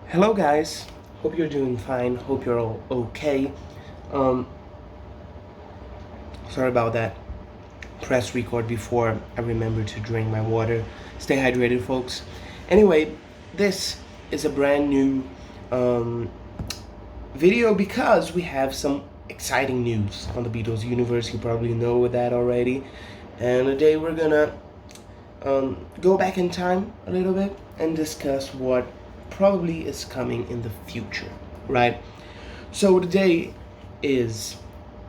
Hello guys, hope you're doing fine, hope you're all okay. Um, Sorry about that. Press record before I remember to drink my water. Stay hydrated folks. Anyway, this is a brand new um, video because we have some exciting news on the Beatles universe. You probably know that already. And today we're gonna go back in time a little bit and discuss what probably is coming in the future, right? So today is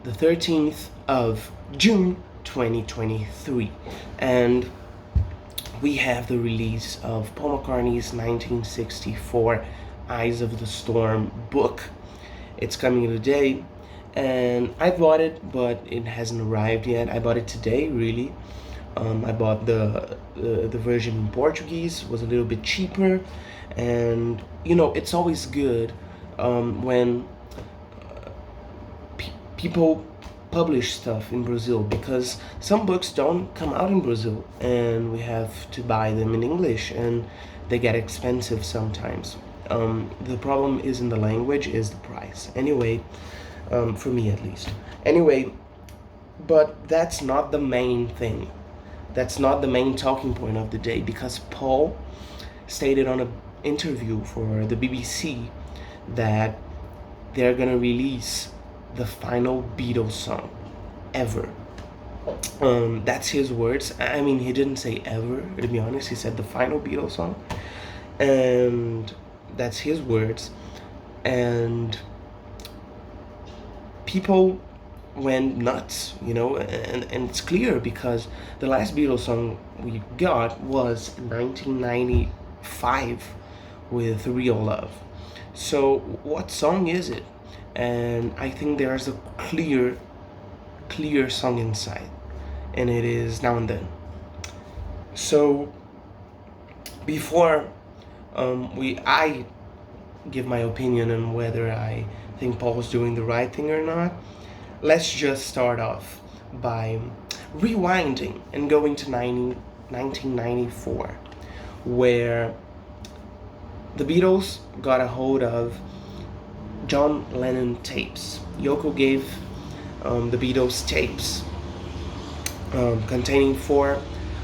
the 13th of June 2023, and we have the release of Paul McCartney's 1964 Eyes of the Storm book. It's coming today, and I bought it, but it hasn't arrived yet. I bought it today, really. I bought the version in Portuguese. Was a little bit cheaper, and it's always good when people publish stuff in Brazil, because some books don't come out in Brazil and we have to buy them in English and they get expensive sometimes. The problem isn't the language, is the price. Anyway, for me at least. Anyway, but that's not the main thing. That's not the main talking point of the day, because Paul stated on an interview for the BBC that they're gonna release the final Beatles song ever. That's his words. I mean, he didn't say ever, to be honest. He said the final Beatles song, and that's his words. And people went nuts, and it's clear because the last Beatles song we got was 1995 with Real Love. So what song is it? And I think there's a clear song inside, and it is Now and Then. So before I give my opinion on whether I think Paul's doing the right thing or not, let's just start off by rewinding and going to 1994, where the Beatles got a hold of John Lennon tapes. Yoko gave the Beatles tapes containing 4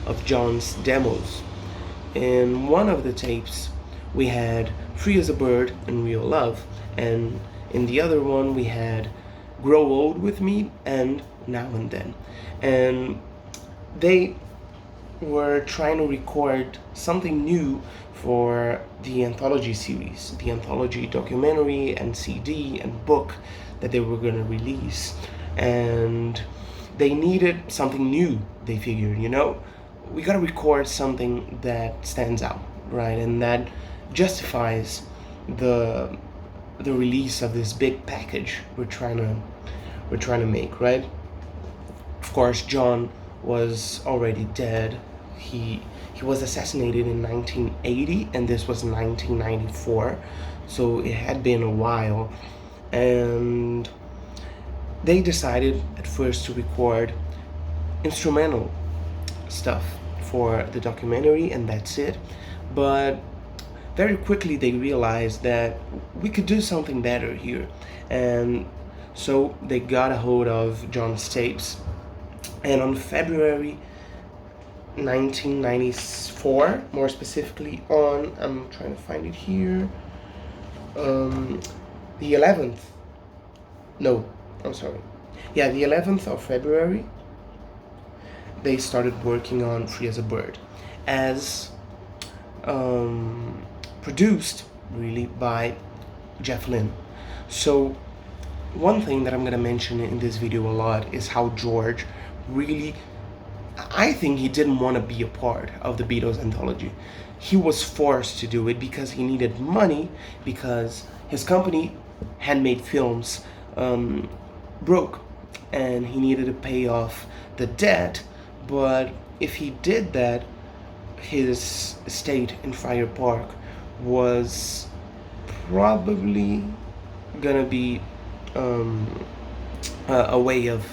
of John's demos. In one of the tapes, we had Free as a Bird and Real Love, and in the other one, we had Grow Old with Me and Now and Then. And they were trying to record something new for the anthology series, the anthology documentary and CD and book that they were going to release. And they needed something new, they figured, we got to record something that stands out, right? And that justifies the release of this big package we're trying to make, right? Of course, John was already dead. He was assassinated in 1980, and this was 1994, so it had been a while. And they decided at first to record instrumental stuff for the documentary, and that's it. But very quickly they realized that we could do something better here, and so they got a hold of John's tapes. And on February 1994, more specifically on, I'm trying to find it here, the 11th, no, I'm sorry, yeah, the 11th of February, they started working on Free as a Bird, as produced really by Jeff Lynne. So one thing that I'm gonna mention in this video a lot is how George really, I think he didn't want to be a part of the Beatles anthology. He was forced to do it because he needed money, because his company, Handmade Films, broke, and he needed to pay off the debt. But if he did that, his estate in Friar Park was probably gonna be a way of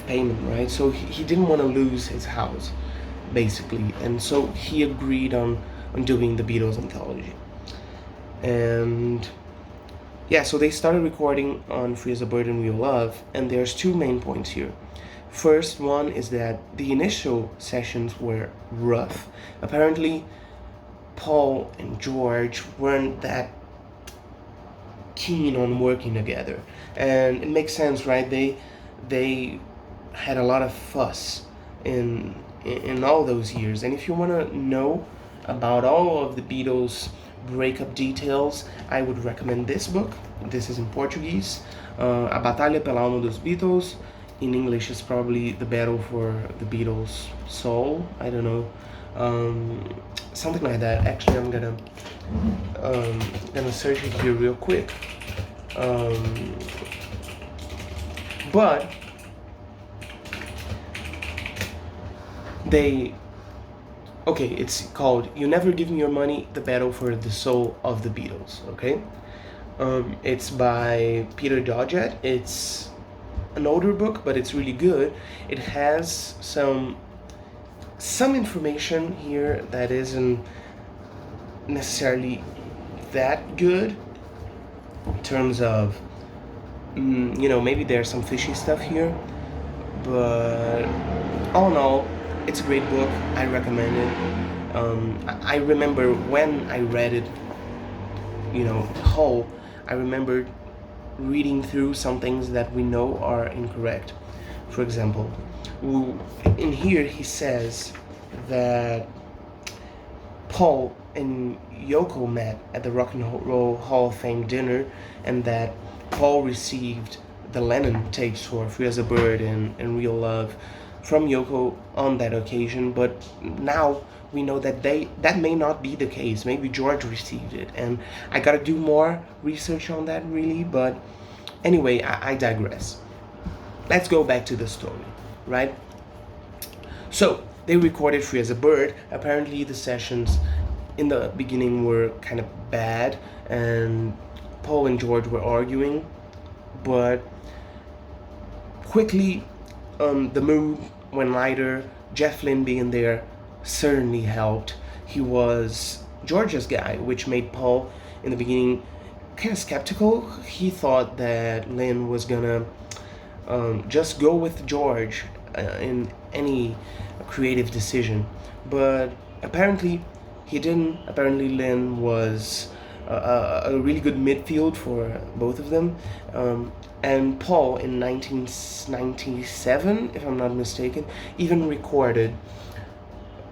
payment, right? So he didn't want to lose his house, basically, and so he agreed on doing the Beatles anthology. And yeah, so they started recording on Free as a Bird and Real Love, and there's two main points here. First one is that the initial sessions were rough. Apparently, Paul and George weren't that keen on working together, and it makes sense, right? They had a lot of fuss in all those years. And if you want to know about all of the Beatles breakup details, I would recommend this book. This is in Portuguese, A Batalha pela Alma dos Beatles. In English, it's probably The Battle for the Beatles' Soul. I don't know, something like that. Actually, I'm gonna search it here real quick. But it's called "You Never Give Me Your Money: The Battle for the Soul of the Beatles." Okay, it's by Peter Doggett. It's an older book, but it's really good. It has some information here that isn't necessarily that good in terms of, maybe there's some fishy stuff here, but all in all, it's a great book. I recommend it. I remember when I read it, whole, I remember reading through some things that we know are incorrect. For example, in here he says that Paul and Yoko met at the Rock and Roll Hall of Fame dinner, and that Paul received the Lennon tapes for Free as a Bird and Real Love from Yoko on that occasion. But now we know that that may not be the case. Maybe George received it, and I gotta do more research on that, really. But anyway, I digress. Let's go back to the story, right? So they recorded Free as a Bird. Apparently the sessions in the beginning were kind of bad, and Paul and George were arguing, but quickly the mood went lighter. Jeff Lynne being there certainly helped. He was George's guy, which made Paul in the beginning kind of skeptical. He thought that Lynne was gonna just go with George in any creative decision, but apparently he didn't. Apparently Lynne was a really good midfield for both of them, and Paul in 1997, if I'm not mistaken, even recorded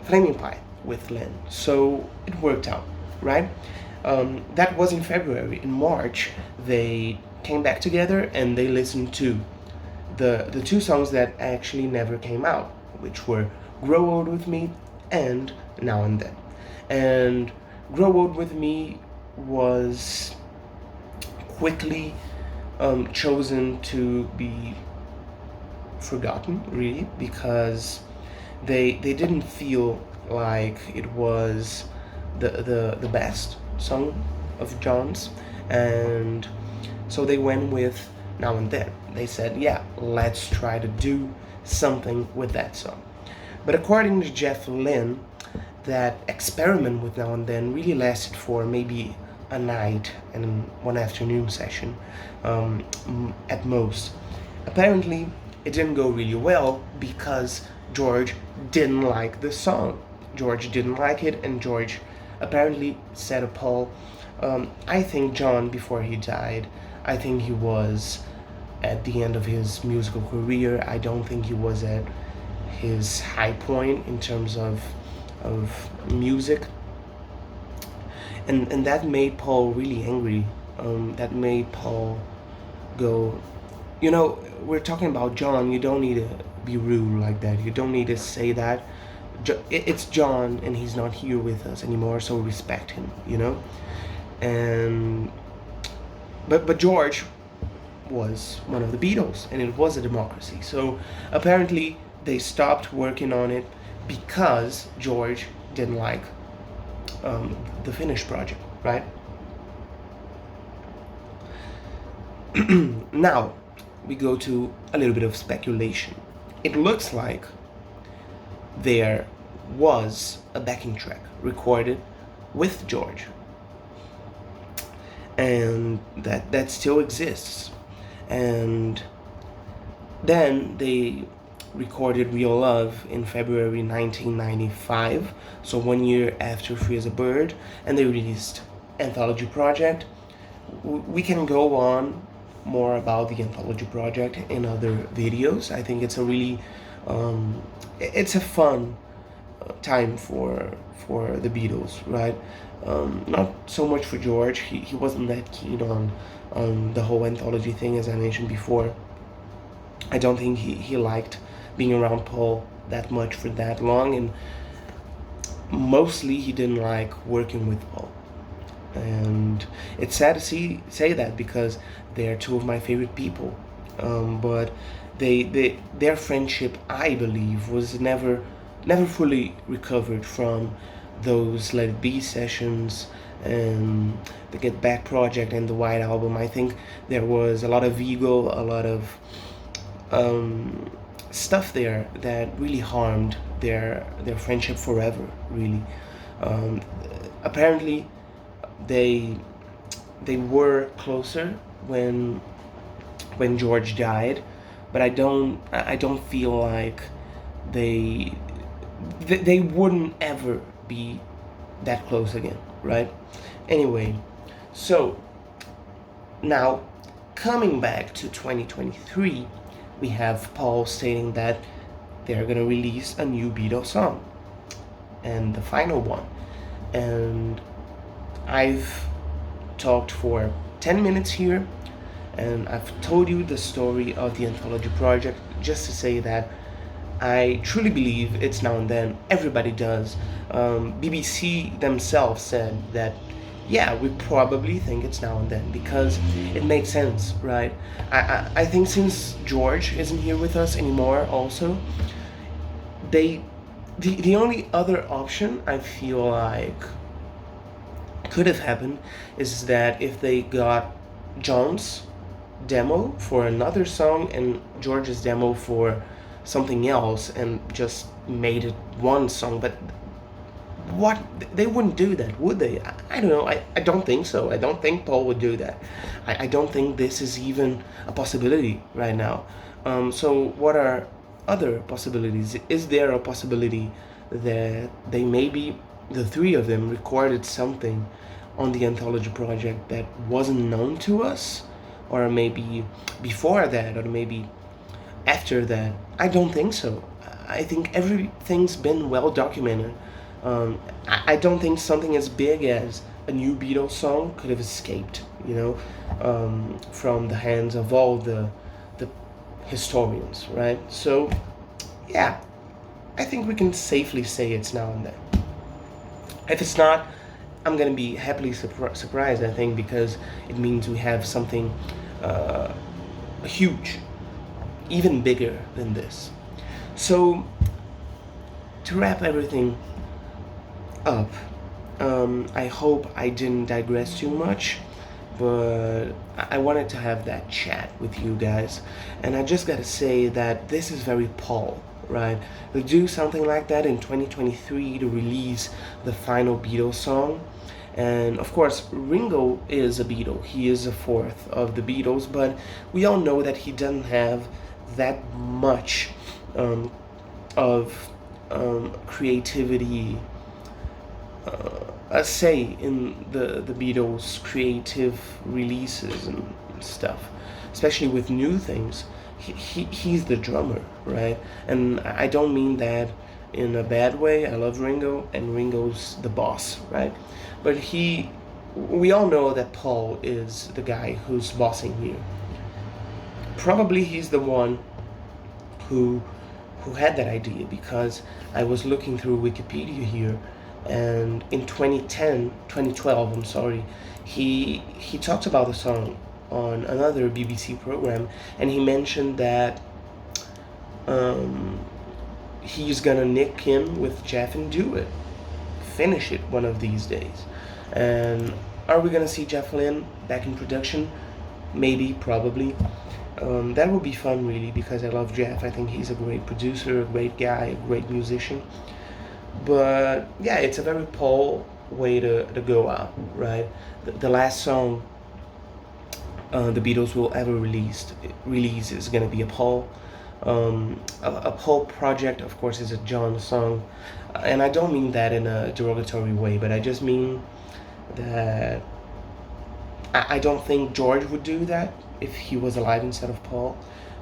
Flaming Pie with Lynne, so it worked out, right? That was in February. In March, they came back together and they listened to the two songs that actually never came out, which were Grow Old With Me and Now and Then. And Grow Old With Me was quickly chosen to be forgotten, really, because they didn't feel like it was the best song of John's, and so they went with Now and Then. They said, yeah, let's try to do something with that song. But according to Jeff Lynne, that experiment with Now and Then really lasted for maybe a night and one afternoon session at most. Apparently it didn't go really well because George didn't like the song. George didn't like it, and George apparently said to Paul, I think John, before he died, I think he was at the end of his musical career. I don't think he was at his high point in terms of music. And that made Paul really angry. That made Paul go, we're talking about John, you don't need to be rude like that. You don't need to say that. It's John and he's not here with us anymore, so respect him, And but George was one of the Beatles, and it was a democracy. So apparently they stopped working on it because George didn't like the finished project, right? Now we go to a little bit of speculation. It looks like there was a backing track recorded with George, and that still exists. And then they recorded Real Love in February 1995, so 1 year after Free as a Bird, and they released Anthology Project. We can go on more about the Anthology Project in other videos. I think it's a really, it's a fun time for the Beatles, right? Not so much for George. He wasn't that keen on the whole anthology thing, as I mentioned before. I don't think he liked being around Paul that much for that long, and mostly he didn't like working with Paul. And it's sad to say that, because they're two of my favorite people. But their friendship, I believe, was never fully recovered from those Let It Be sessions and the Get Back project and the White Album. I think there was a lot of ego, a lot of stuff there that really harmed their friendship forever, really. Apparently they were closer when George died, but I don't feel like they wouldn't ever be that close again, right? Anyway, so now coming back to 2023, we have Paul stating that they're gonna release a new Beatles song, and the final one. And I've talked for 10 minutes here, and I've told you the story of the Anthology Project just to say that I truly believe it's now and then. Everybody does. BBC themselves said that, yeah, we probably think it's now and then, because it makes sense, right? I think since George isn't here with us anymore also, the only other option I feel like could have happened is that if they got John's demo for another song and George's demo for something else and just made it one song. But what, they wouldn't do that, would they? I don't know. I don't think so. I don't think Paul would do that. I don't think this is even a possibility right now. So what are other possibilities? Is there a possibility that they maybe, the three of them, recorded something on the Anthology Project that wasn't known to us? Or maybe before that, or maybe after that? I don't think so. I think everything's been well documented. I don't think something as big as a new Beatles song could have escaped, from the hands of all the historians, right? So, yeah, I think we can safely say it's now and then. If it's not, I'm gonna be happily surprised, I think, because it means we have something huge, even bigger than this. So, to wrap everything up, I hope I didn't digress too much, but I wanted to have that chat with you guys, and I just gotta say that this is very Paul, right? To do something like that in 2023, to release the final Beatles song. And of course, Ringo is a Beatle. He is a fourth of the Beatles, but we all know that he doesn't have that much of creativity, a say in the Beatles' creative releases and stuff, especially with new things. He's the drummer, right? And I don't mean that in a bad way. I love Ringo, and Ringo's the boss, right? But we all know that Paul is the guy who's bossing here. Probably he's the one who had that idea, because I was looking through Wikipedia here, and in 2012, I'm sorry, he talked about the song on another BBC program, and he mentioned that he's gonna nick in with Jeff and do it, finish it one of these days. And are we gonna see Jeff Lynne back in production? Maybe, probably. That would be fun, really, because I love Jeff. I think he's a great producer, a great guy, a great musician. But yeah, it's a very Paul way to go out, right? The last song the Beatles will ever release is gonna be a Paul. A Paul project, of course, is a John song, and I don't mean that in a derogatory way, but I just mean that I don't think George would do that if he was alive instead of Paul.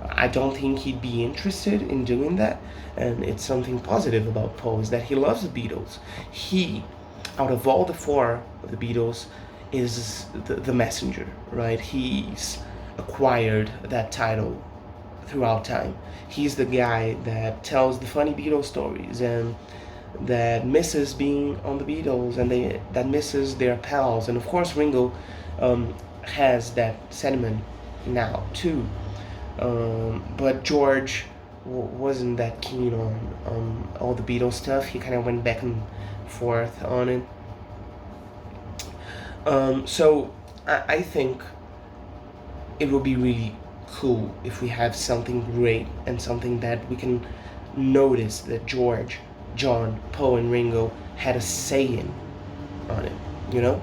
I don't think he'd be interested in doing that, and it's something positive about Paul is that he loves the Beatles. He, out of all the four of the Beatles, is the messenger, right? He's acquired that title throughout time. He's the guy that tells the funny Beatles stories and that misses being on the Beatles and that misses their pals. And of course, Ringo has that sentiment now too. But George wasn't that keen on all the Beatles stuff. He kind of went back and forth on it. So I think it will be really cool if we have something great and something that we can notice that George, John, Paul, and Ringo had a say in on it. You know,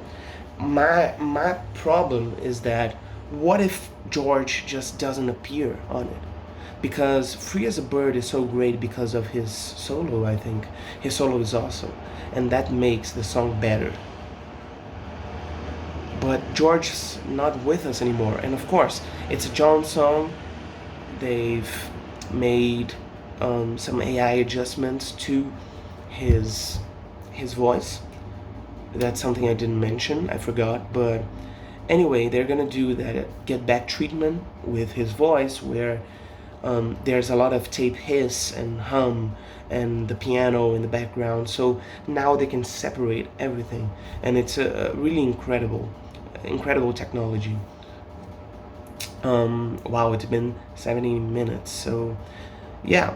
my problem is that what if George just doesn't appear on it? Because Free as a Bird is so great because of his solo. I think his solo is awesome, and that makes the song better. But George's not with us anymore, and of course it's a John song. They've made some AI adjustments to his voice. That's something I didn't mention, I forgot, but anyway, they're gonna do that get back treatment with his voice where there's a lot of tape hiss and hum and the piano in the background, so now they can separate everything, and it's a really incredible technology. Wow, it's been 70 minutes, so yeah,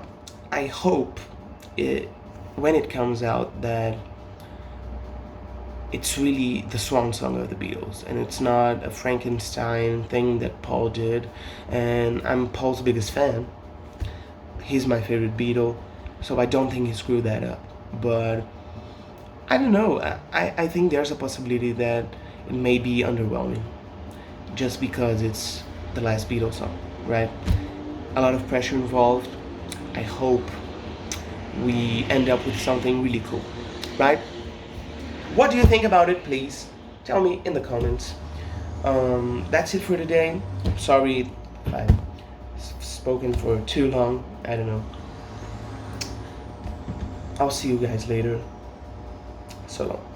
I hope when it comes out that it's really the swan song of the Beatles and it's not a Frankenstein thing that Paul did. And I'm Paul's biggest fan. He's my favorite Beatle, so I don't think he screwed that up. But I don't know, I think there's a possibility that it may be underwhelming just because it's the last Beatles song, right? A lot of pressure involved. I hope we end up with something really cool, right? What do you think about it? Please tell me in the comments. That's it for today. Sorry if I've spoken for too long. I don't know. I'll see you guys later. So long.